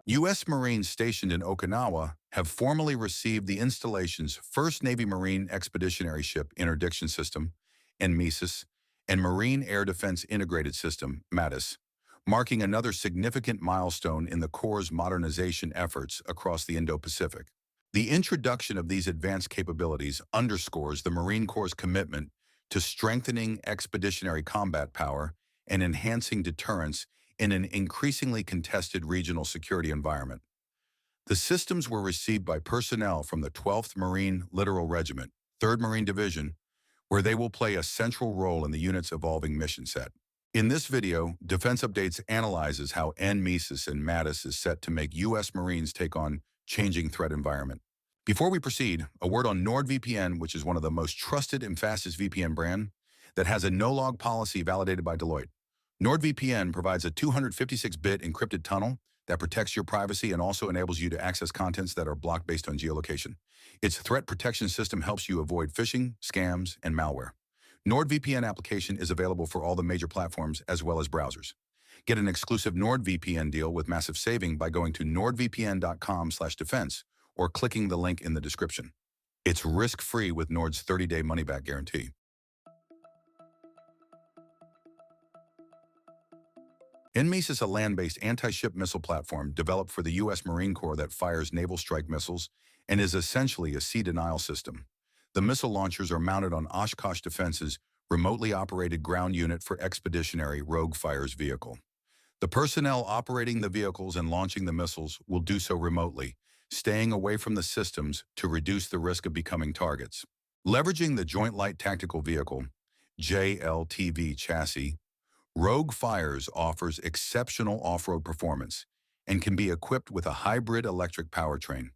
U.S. Marines stationed in Okinawa have formally received the installation's first Navy Marine Expeditionary Ship Interdiction System, NMESIS, and Marine Air Defense Integrated System, MADIS, marking another significant milestone in the Corps' modernization efforts across the Indo-Pacific. The introduction of these advanced capabilities underscores the Marine Corps' commitment to strengthening expeditionary combat power and enhancing deterrence in an increasingly contested regional security environment. The systems were received by personnel from the 12th Marine Littoral Regiment, 3rd Marine Division, where they will play a central role in the unit's evolving mission set. In this video, Defense Updates analyzes how NMESIS and MADIS is set to make U.S. Marines take on changing threat environment. Before we proceed, a word on NordVPN, which is one of the most trusted and fastest VPN brand that has a no-log policy validated by Deloitte. NordVPN provides a 256-bit encrypted tunnel that protects your privacy and also enables you to access contents that are blocked based on geolocation. Its threat protection system helps you avoid phishing, scams, and malware. NordVPN application is available for all the major platforms as well as browsers. Get an exclusive NordVPN deal with massive saving by going to nordvpn.com/defense or clicking the link in the description. It's risk-free with Nord's 30-day money-back guarantee. NMESIS is a land-based anti-ship missile platform developed for the U.S. Marine Corps that fires naval strike missiles and is essentially a sea denial system. The missile launchers are mounted on Oshkosh Defense's remotely operated ground unit for Expeditionary Rogue Fires vehicle. The personnel operating the vehicles and launching the missiles will do so remotely, staying away from the systems to reduce the risk of becoming targets. Leveraging the Joint Light Tactical Vehicle, JLTV chassis, Rogue Fires offers exceptional off-road performance and can be equipped with a hybrid electric powertrain.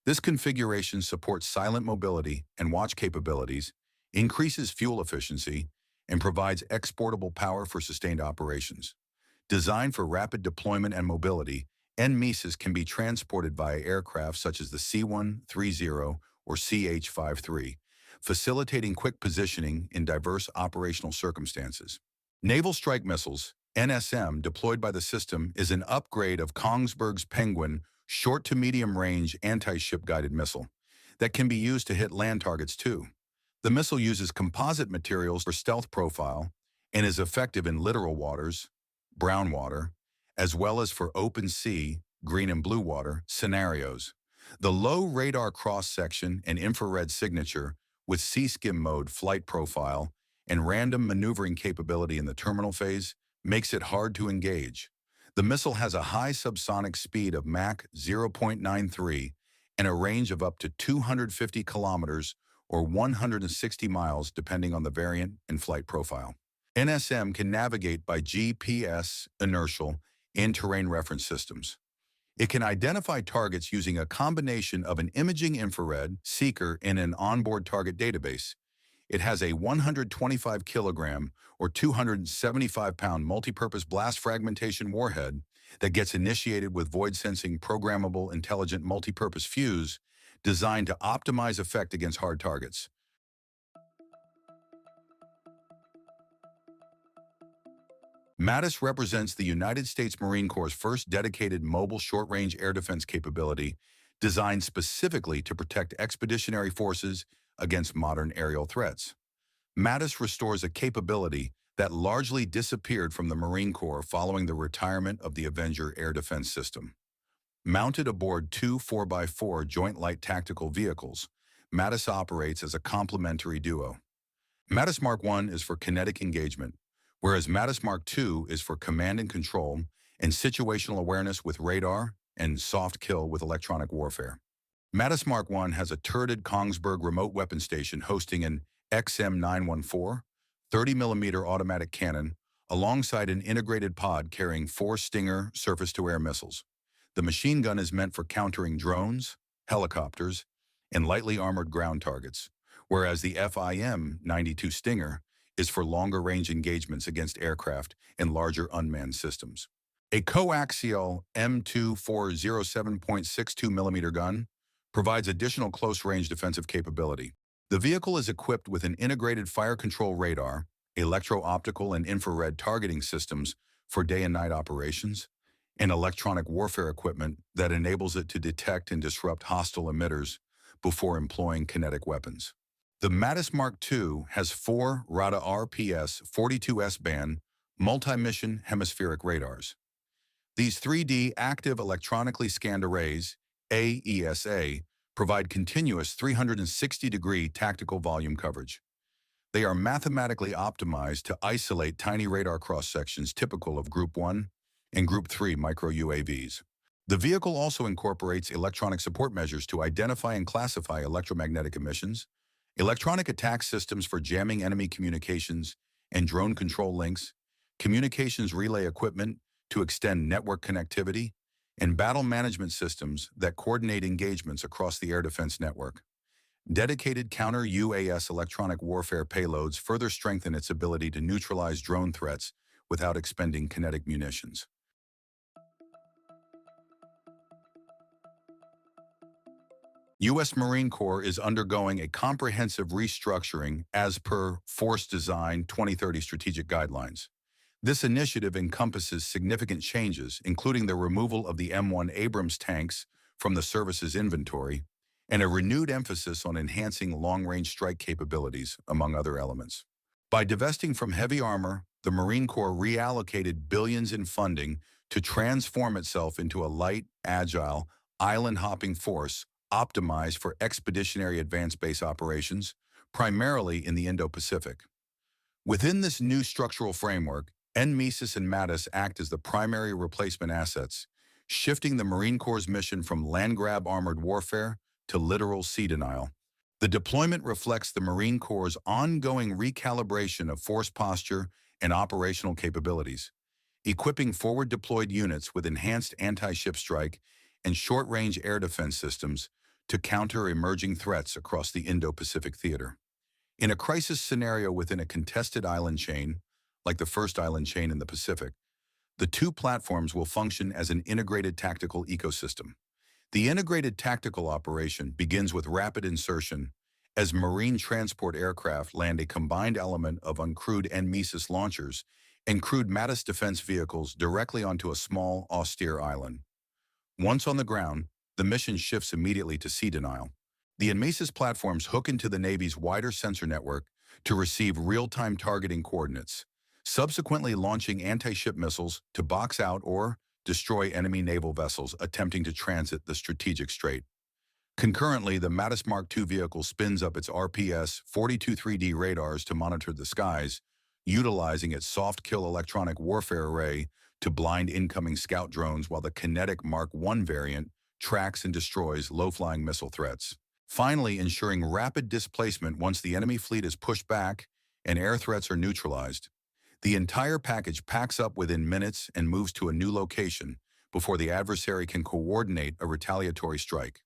This configuration supports silent mobility and watch capabilities, increases fuel efficiency, and provides exportable power for sustained operations. Designed for rapid deployment and mobility, NMESIS can be transported via aircraft such as the C-130 or CH-53, facilitating quick positioning in diverse operational circumstances. Naval Strike Missiles, NSM, deployed by the system is an upgrade of Kongsberg's Penguin short to medium range anti-ship guided missile that can be used to hit land targets too. The missile uses composite materials for stealth profile and is effective in littoral waters, brown water, as well as for open sea, green and blue water scenarios. The low radar cross-section and infrared signature with sea-skim mode flight profile and random maneuvering capability in the terminal phase makes it hard to engage. The missile has a high subsonic speed of Mach 0.93 and a range of up to 250 kilometers or 160 miles depending on the variant and flight profile. NSM can navigate by GPS, inertial, and terrain reference systems. It can identify targets using a combination of an imaging infrared, seeker, and an onboard target database. It has a 125 kilogram or 275 pound multipurpose blast fragmentation warhead that gets initiated with void-sensing programmable intelligent multipurpose fuse designed to optimize effect against hard targets. MADIS represents the United States Marine Corps' first dedicated mobile short-range air defense capability designed specifically to protect expeditionary forces against modern aerial threats. MADIS restores a capability that largely disappeared from the Marine Corps following the retirement of the Avenger air defense system. Mounted aboard two 4x4 Joint Light Tactical vehicles, MADIS operates as a complementary duo. MADIS Mark I is for kinetic engagement, whereas MADIS Mark II is for command and control and situational awareness with radar and soft kill with electronic warfare. MADIS Mark I has a turreted Kongsberg remote weapon station hosting an XM914 30mm automatic cannon alongside an integrated pod carrying 4 Stinger surface-to-air missiles. The machine gun is meant for countering drones, helicopters, and lightly armored ground targets, whereas the FIM-92 Stinger is for longer-range engagements against aircraft and larger unmanned systems. A coaxial M2407.62 mm gun provides additional close-range defensive capability. The vehicle is equipped with an integrated fire control radar, electro-optical and infrared targeting systems for day and night operations, and electronic warfare equipment that enables it to detect and disrupt hostile emitters before employing kinetic weapons. The MADIS Mark II has 4 RADA RPS 42S band multi-mission hemispheric radars. These 3D active electronically scanned arrays, AESA, provide continuous 360-degree tactical volume coverage. They are mathematically optimized to isolate tiny radar cross-sections typical of Group 1 and Group 3 micro-UAVs. The vehicle also incorporates electronic support measures to identify and classify electromagnetic emissions, electronic attack systems for jamming enemy communications and drone control links, communications relay equipment to extend network connectivity, and battle management systems that coordinate engagements across the air defense network. Dedicated counter-UAS electronic warfare payloads further strengthen its ability to neutralize drone threats without expending kinetic munitions. U.S. Marine Corps is undergoing a comprehensive restructuring as per Force Design 2030 Strategic Guidelines. This initiative encompasses significant changes, including the removal of the M1 Abrams tanks from the service's inventory, and a renewed emphasis on enhancing long-range strike capabilities, among other elements. By divesting from heavy armor, the Marine Corps reallocated billions in funding to transform itself into a light, agile, island-hopping force optimized for expeditionary advanced base operations, primarily in the Indo-Pacific. Within this new structural framework, NMESIS and MADIS act as the primary replacement assets, shifting the Marine Corps' mission from land-grab armored warfare to literal sea denial. The deployment reflects the Marine Corps' ongoing recalibration of force posture and operational capabilities, equipping forward-deployed units with enhanced anti-ship strike and short-range air defense systems to counter emerging threats across the Indo-Pacific theater. In a crisis scenario within a contested island chain, like the first island chain in the Pacific, the two platforms will function as an integrated tactical ecosystem. The integrated tactical operation begins with rapid insertion as marine transport aircraft land a combined element of uncrewed NMESIS launchers and crewed MADIS defense vehicles directly onto a small, austere island. Once on the ground, the mission shifts immediately to sea denial. The NMESIS platforms hook into the Navy's wider sensor network to receive real-time targeting coordinates, subsequently launching anti-ship missiles to box out or destroy enemy naval vessels attempting to transit the strategic strait. Concurrently, the MADIS Mark II vehicle spins up its RPS 42 3D radars to monitor the skies, utilizing its soft-kill electronic warfare array to blind incoming scout drones while the kinetic Mark I variant tracks and destroys low-flying missile threats, finally ensuring rapid displacement once the enemy fleet is pushed back and air threats are neutralized. The entire package packs up within minutes and moves to a new location before the adversary can coordinate a retaliatory strike.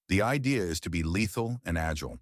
The idea is to be lethal and agile,